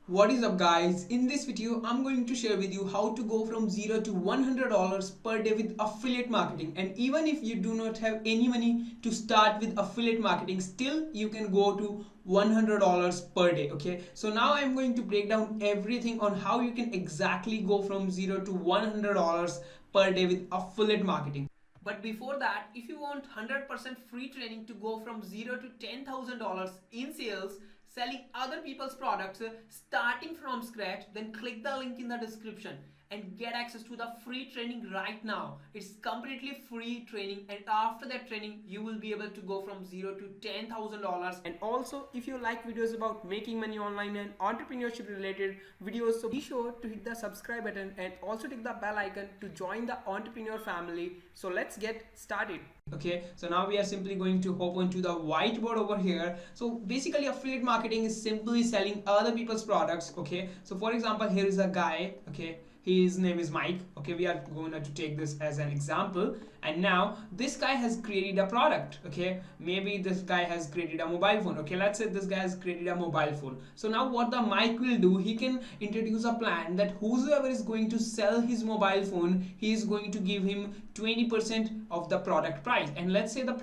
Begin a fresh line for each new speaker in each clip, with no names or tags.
What is up guys, in this video I'm going to share with you how to go from 0 to $100 per day with affiliate marketing. And even if you do not have any money to start with affiliate marketing, still you can go to $100 per day. Okay, so now I'm going to break down everything on how you can exactly go from 0 to $100 per day with affiliate marketing. But before that, if you want 100% free training to go from 0 to $10,000 in sales, selling other people's products, starting from scratch, then click the link in the description and get access to the free training right now. It's completely free training, and after that training you will be able to go from 0 to $10,000. And also, if you like videos about making money online and entrepreneurship related videos, so be sure to hit the subscribe button and also click the bell icon to join the entrepreneur family. So let's get started. Okay, so now we are simply going to hop onto the whiteboard over here. So basically affiliate marketing is simply selling other people's products. Okay, so for example, here is a guy. Okay, his name is Mike. Okay, we are going to take this as an example, and now this guy has created a product. Okay, maybe this guy has created a mobile phone. Okay, let's say this guy has created a mobile phone. So now what the Mike will do, he can introduce a plan that whosoever is going to sell his mobile phone, he is going to give him 20% of the product price. And let's say the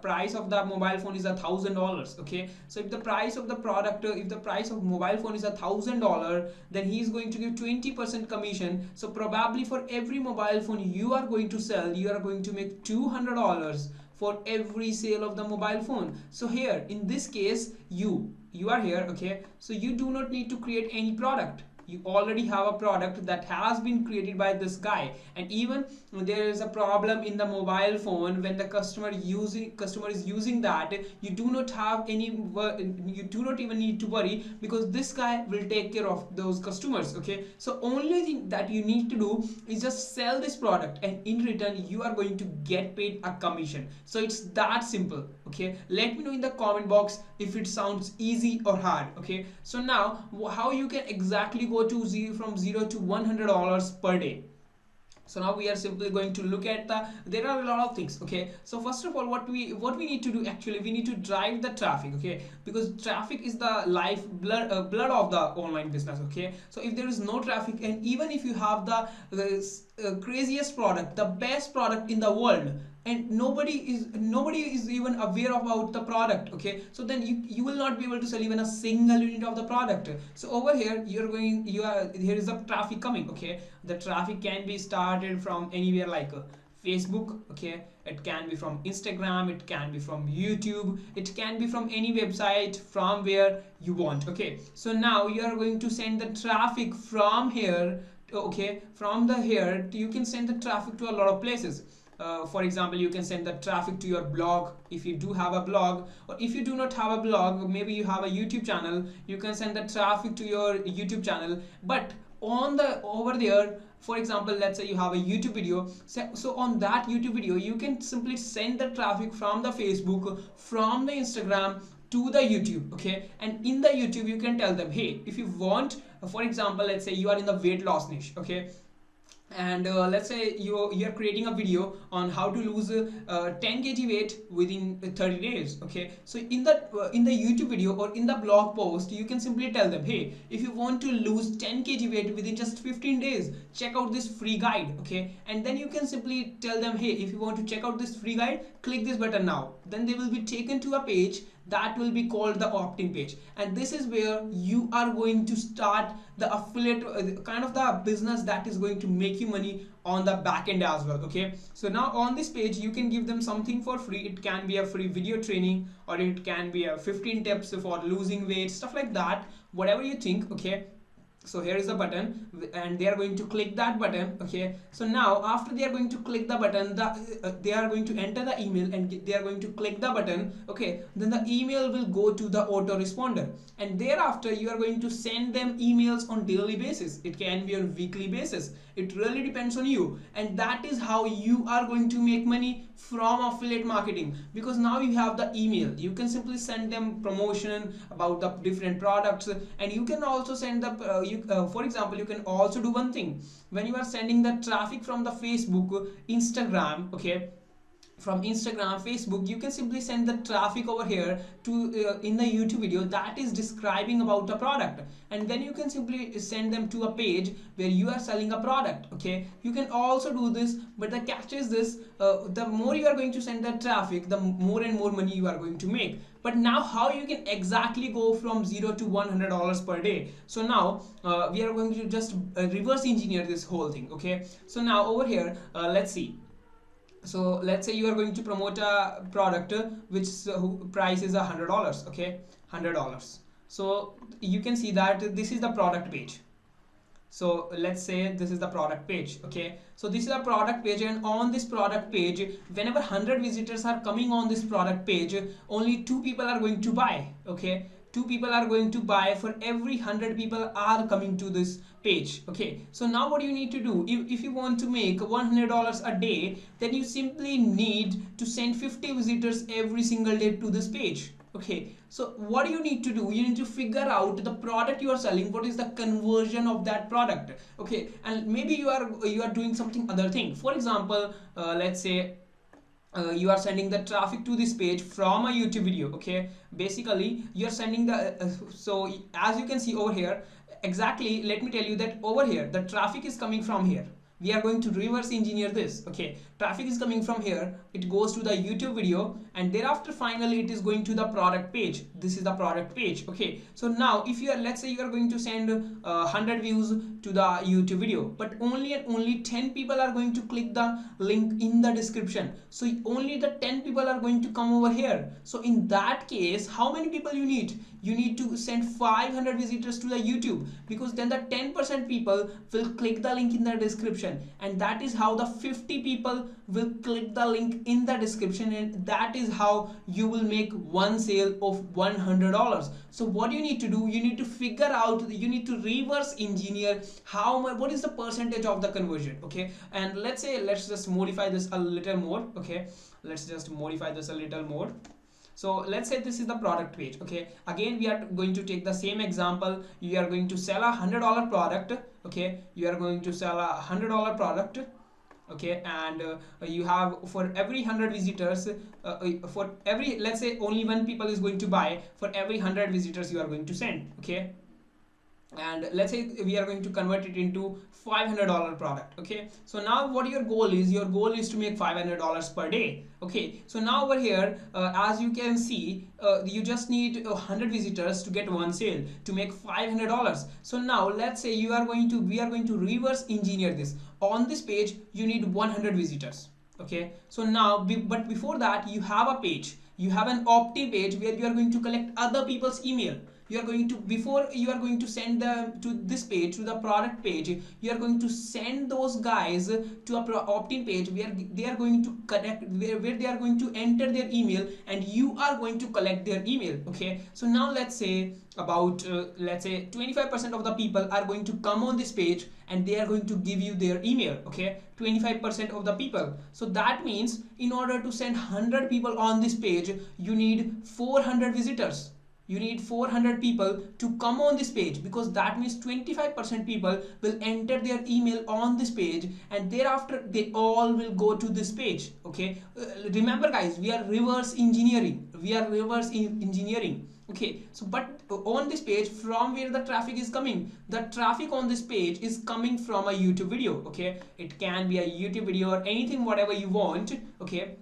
price of the mobile phone is $1,000. Okay, so if the price of the product, if the price of mobile phone is $1,000, then he is going to give 20% commission. So probably for every mobile phone you are going to sell, you are going to make $200 for every sale of the mobile phone. So here in this case, you are here. Okay, so you do not need to create any product. You already have a product that has been created by this guy. And even there is a problem in the mobile phone when the customer is using that, you do not have any, you do not even need to worry, because this guy will take care of those customers. Okay, so only thing that you need to do is just sell this product, and in return you are going to get paid a commission. So it's that simple. Okay, let me know in the comment box if it sounds easy or hard. Okay, so now how you can exactly go to from 0 to $100 per day. So now we are simply going to look at there are a lot of things. Okay, so first of all, what we need to do, actually we need to drive the traffic. Okay, because traffic is the life blood of the online business. Okay, so if there is no traffic, and even if you have the craziest product, the best product in the world, and nobody is even aware about the product, okay, so then you will not be able to sell even a single unit of the product. So over here here is a traffic coming. Okay, the traffic can be started from anywhere, like Facebook. Okay, it can be from Instagram, it can be from YouTube, it can be from any website from where you want. Okay, so now you are going to send the traffic from here. Okay, from the here you can send the traffic to a lot of places. For example, you can send the traffic to your blog if you do have a blog, or if you do not have a blog, maybe you have a YouTube channel, you can send the traffic to your YouTube channel. But on the over there, for example, let's say you have a YouTube video, so on that YouTube video you can simply send the traffic from the Facebook, from the Instagram to the YouTube. Okay, and in the YouTube you can tell them, hey, if you want, for example, let's say you are in the weight loss niche. Okay, and let's say you're creating a video on how to lose 10 kg weight within 30 days. Okay, so in the YouTube video or in the blog post, you can simply tell them, hey, if you want to lose 10 kg weight within just 15 days, check out this free guide. Okay, and then you can simply tell them, hey, if you want to check out this free guide, click this button now. Then they will be taken to a page that will be called the opt-in page, and this is where you are going to start the affiliate kind of the business that is going to make you money on the back end as well. Okay, so now on this page you can give them something for free. It can be a free video training, or it can be a 15 tips for losing weight, stuff like that, whatever you think. Okay, so here is the button, and they are going to click that button. Okay, so now after they are going to click the button, they are going to enter the email, and they are going to click the button. Okay, then the email will go to the autoresponder, and thereafter you are going to send them emails on daily basis. It can be on weekly basis, it really depends on you. And that is how you are going to make money from affiliate marketing, because now you have the email. You can simply send them promotion about the different products, and you can also send the for example, you can also do one thing. When you are sending the traffic from the Facebook, Instagram, okay, from Instagram, Facebook, you can simply send the traffic over here to in the YouTube video that is describing about a product, and then you can simply send them to a page where you are selling a product. Okay, you can also do this, but the catch is this: the more you are going to send that traffic, the more and more money you are going to make. But now how you can exactly go from $0 to $100 per day? So now we are going to just reverse engineer this whole thing. Okay, so now over here, let's see. So let's say you are going to promote a product which price is $100. Okay, $100. So you can see that this is the product page. So let's say this is the product page. Okay, so this is a product page, and on this product page, whenever 100 visitors are coming on this product page, only 2 people are going to buy. Okay, 2 people are going to buy for every 100 people are coming to this page. Okay, so now what you need to do, if you want to make $100 a day, then you simply need to send 50 visitors every single day to this page. Okay, so what do you need to do? You need to figure out the product you are selling, what is the conversion of that product. Okay, and maybe you are doing something other thing. For example, let's say you are sending the traffic to this page from a YouTube video. Okay, basically you are sending the so as you can see over here, exactly, let me tell you that over here the traffic is coming from here. We are going to reverse engineer this. Okay, traffic is coming from here, it goes to the YouTube video, and thereafter finally it is going to the product page. This is the product page. Okay, so now if you are, let's say you are going to send 100 views to the YouTube video, but only and only 10 people are going to click the link in the description. So only the 10 people are going to come over here. So in that case, how many people you need? You need to send 500 visitors to the YouTube, because then the 10% people will click the link in the description, and that is how the 50 people will click the link in the description, and that is how you will make one sale of $100. So what you need to do, you need to figure out, you need to reverse engineer how much, what is the percentage of the conversion. Okay, and let's say, let's just modify this a little more. Okay, let's just modify this a little more. So let's say this is the product page. Okay, again we are going to take the same example. You are going to sell a $100 product. Okay, you are going to sell a $100 product. Okay, and you have, for every 100 visitors, for every, let's say only 1 people is going to buy, for every 100 visitors you are going to send. Okay, and let's say we are going to convert it into $500 product. Okay, so now what your goal is, your goal is to make $500 per day. Okay, so now over here, as you can see, you just need 100 visitors to get one sale to make $500. So now let's say we are going to reverse engineer this. On this page you need 100 visitors. Okay, so now but before that you have a page, you have an opt-in page where you are going to collect other people's email. You are going to, before you are going to send them to this page, to the product page, you are going to send those guys to a opt-in page where they are going to connect, where they are going to enter their email, and you are going to collect their email. Okay, so now let's say about let's say 25% of the people are going to come on this page and they are going to give you their email. Okay, 25% of the people. So that means in order to send 100 people on this page, you need 400 visitors. You need 400 people to come on this page, because that means 25% people will enter their email on this page, and thereafter they all will go to this page. Okay, remember guys, we are reverse engineering. Okay, so but on this page, from where the traffic is coming, the traffic on this page is coming from a YouTube video. Okay, it can be a YouTube video or anything, whatever you want. Okay,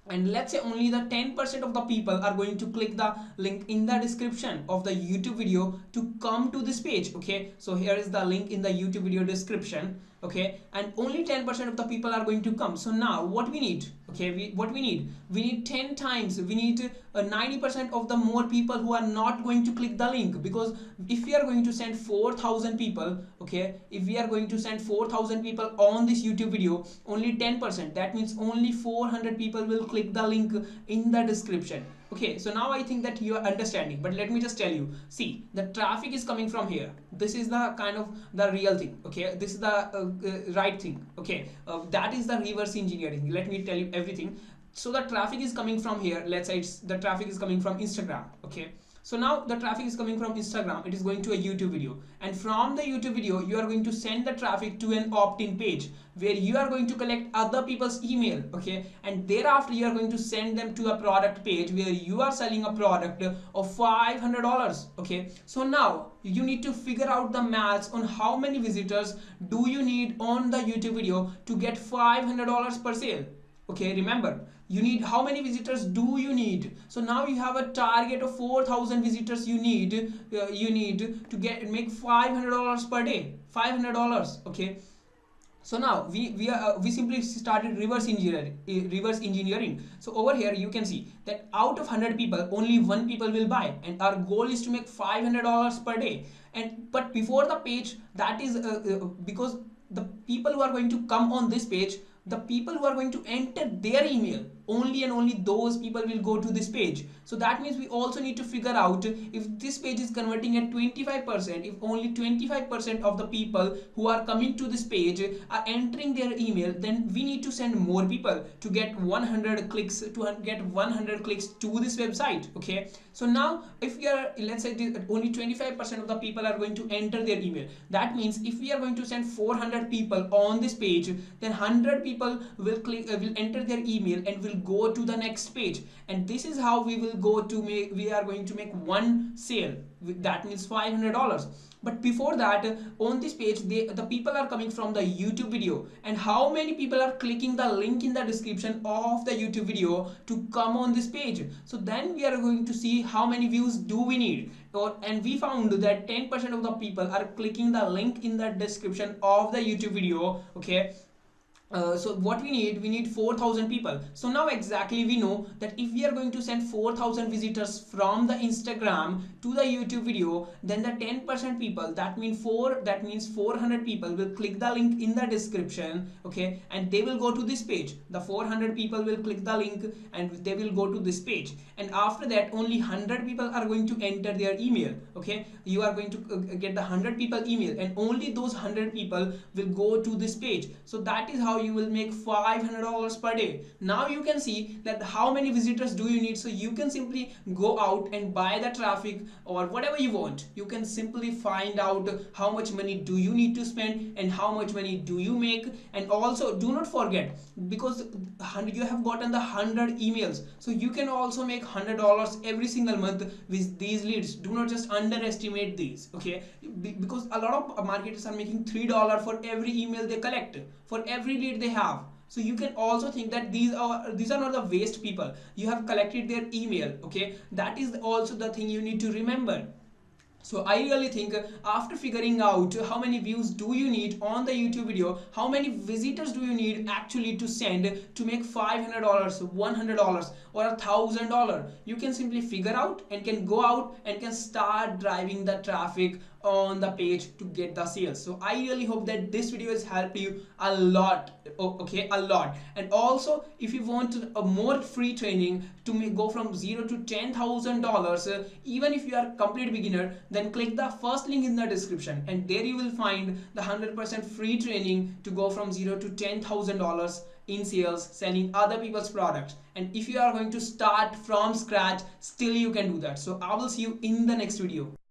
and let's say only the 10% of the people are going to click the link in the description of the YouTube video to come to this page. Okay, so here is the link in the YouTube video description. Okay, and only 10% of the people are going to come. So now what we need, okay, we need 10 times, we need 90% of the more people who are not going to click the link, because if we are going to send 4,000 people, okay, if we are going to send 4,000 people on this YouTube video, only 10%, that means only 400 people will click the link in the description. Okay, so now I think that you are understanding, but let me just tell you, see, the traffic is coming from here. This is the kind of the real thing. Okay, this is the right thing. Okay, that is the reverse engineering. Let me tell you everything. So the traffic is coming from here. Let's say the traffic is coming from Instagram. Okay, So now the traffic is coming from Instagram, it is going to a YouTube video, and from the YouTube video you are going to send the traffic to an opt-in page where you are going to collect other people's email, okay, and thereafter you are going to send them to a product page where you are selling a product of $500, okay. So now you need to figure out the maths on how many visitors do you need on the YouTube video to get $500 per sale. Okay, remember, you need how many visitors do you need. So now you have a target of 4,000 visitors you need to make $500 per day, $500, okay. So now we simply started reverse engineering. So over here you can see that out of 100 people only one people will buy, and our goal is to make $500 per day. And but before the page, that is because the people who are going to come on this page, the people who are going to enter their email, only and only those people will go to this page. So that means we also need to figure out if this page is converting at 25%, if only 25% of the people who are coming to this page are entering their email, then we need to send more people to get 100 clicks to this website, okay. So now if we are, let's say only 25% of the people are going to enter their email, that means if we are going to send 400 people on this page, then 100 people will enter their email and will go to the next page, and this is how we are going to make one sale, that means $500. But before that, on this page the people are coming from the YouTube video, and how many people are clicking the link in the description of the YouTube video to come on this page. So then we are going to see how many views do we need, and we found that 10% of the people are clicking the link in the description of the YouTube video, okay. So what we need 4,000 people. So now exactly we know that if we are going to send 4,000 visitors from the Instagram to the YouTube video, then the 10% people, that means 400 people will click the link in the description, okay, and they will go to this page. The 400 people will click the link and they will go to this page, and after that only 100 people are going to enter their email, okay. You are going to get the 100 people email, and only those 100 people will go to this page. So that is how you will make $500 per day. Now you can see that how many visitors do you need. So you can simply go out and buy the traffic or whatever you want. You can simply find out how much money do you need to spend and how much money do you make. And also do not forget, because you have gotten the 100 emails, so you can also make $100 every single month with these leads. Do not just underestimate these, okay, because a lot of marketers are making $3 for every email they collect, for every lead they have. So you can also think that these are not the waste people. You have collected their email, okay. That is also the thing you need to remember. So I really think after figuring out how many views do you need on the YouTube video, how many visitors do you need actually to send to make $500, $100 or $1,000, you can simply figure out and can go out and can start driving the traffic on the page to get the sales. So I really hope that this video has helped you a lot, okay, a lot. And also if you want a more free training to go from $0 to $10,000, even if you are a complete beginner, then click the first link in the description, and there you will find the 100% free training to go from $0 to $10,000 in sales, selling other people's products. And if you are going to start from scratch, still you can do that. So I will see you in the next video.